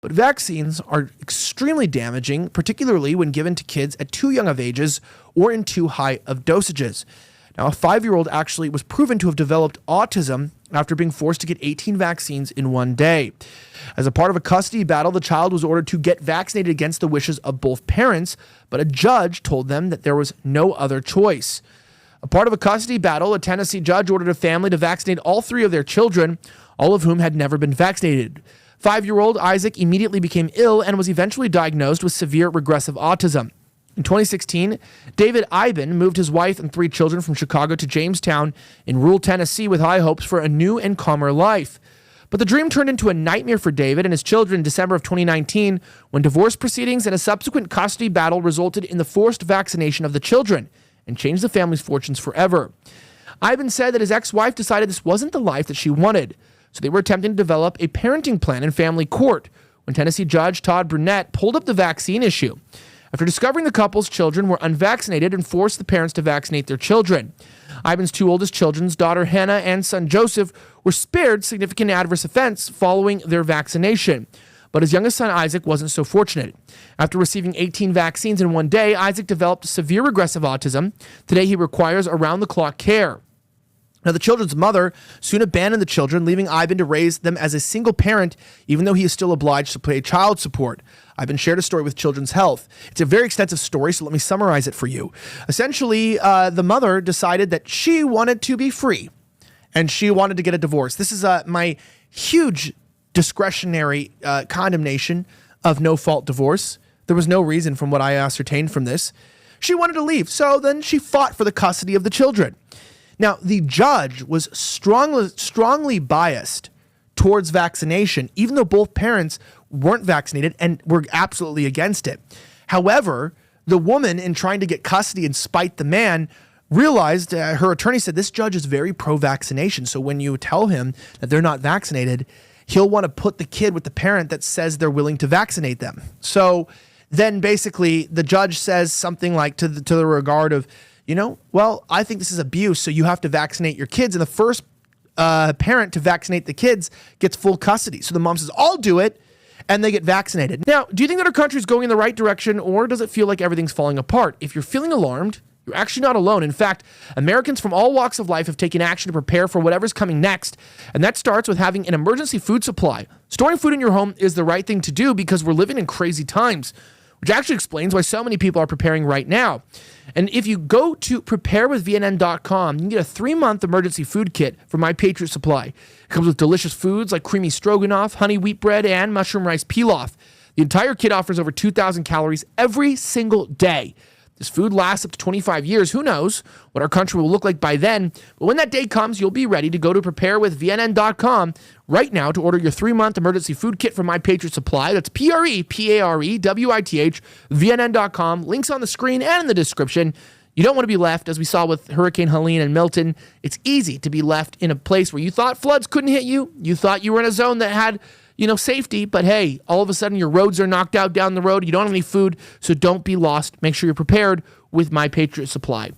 But vaccines are extremely damaging, particularly when given to kids at too young of ages or in too high of dosages. Now, a 5-year-old actually was proven to have developed autism after being forced to get 18 vaccines in one day. As a part of a custody battle, the child was ordered to get vaccinated against the wishes of both parents, but a judge told them that there was no other choice. A part of a custody battle, a Tennessee judge ordered a family to vaccinate all 3 of their children, all of whom had never been vaccinated. 5-year-old Isaac immediately became ill and was eventually diagnosed with severe regressive autism. In 2016, David Iben moved his wife and 3 children from Chicago to Jamestown in rural Tennessee with high hopes for a new and calmer life. But the dream turned into a nightmare for David and his children in December of 2019 when divorce proceedings and a subsequent custody battle resulted in the forced vaccination of the children and changed the family's fortunes forever. Iben said that his ex-wife decided this wasn't the life that she wanted, so they were attempting to develop a parenting plan in family court when Tennessee Judge Todd Burnett pulled up the vaccine issue after discovering the couple's children were unvaccinated and forced the parents to vaccinate their children. Iben's 2 oldest children's daughter Hannah and son Joseph were spared significant adverse events following their vaccination. But his youngest son Isaac wasn't so fortunate. After receiving 18 vaccines in one day, Isaac developed severe regressive autism. Today he requires around-the-clock care. Now, the children's mother soon abandoned the children, leaving Iben to raise them as a single parent, even though he is still obliged to pay child support. Iben shared a story with Children's Health. It's a very extensive story, so let me summarize it for you. Essentially, the mother decided that she wanted to be free, and she wanted to get a divorce. This is my huge discretionary condemnation of no-fault divorce. There was no reason from what I ascertained from this. She wanted to leave, so then she fought for the custody of the children. Now, the judge was strongly biased towards vaccination, even though both parents weren't vaccinated and were absolutely against it. However, the woman, in trying to get custody and spite the man, realized, her attorney said, this judge is very pro-vaccination. So when you tell him that they're not vaccinated, he'll want to put the kid with the parent that says they're willing to vaccinate them. So then basically the judge says something like to the regard of, well, I think this is abuse, so you have to vaccinate your kids. And the first parent to vaccinate the kids gets full custody. So the mom says, I'll do it, and they get vaccinated. Now, do you think that our country is going in the right direction, or does it feel like everything's falling apart? If you're feeling alarmed, you're actually not alone. In fact, Americans from all walks of life have taken action to prepare for whatever's coming next, and that starts with having an emergency food supply. Storing food in your home is the right thing to do because we're living in crazy times, which actually explains why so many people are preparing right now. And if you go to preparewithvnn.com, you can get a 3-month emergency food kit from My Patriot Supply. It comes with delicious foods like creamy stroganoff, honey wheat bread, and mushroom rice pilaf. The entire kit offers over 2,000 calories every single day. This food lasts up to 25 years. Who knows what our country will look like by then? But when that day comes, you'll be ready to go to preparewithvnn.com right now to order your 3-month emergency food kit from My Patriot Supply. That's PREPAREWITH, VNN.com. Links on the screen and in the description. You don't want to be left, as we saw with Hurricane Helene and Milton. It's easy to be left in a place where you thought floods couldn't hit you. You thought you were in a zone that had safety, but hey, all of a sudden your roads are knocked out down the road. You don't have any food, so don't be lost. Make sure you're prepared with My Patriot Supply.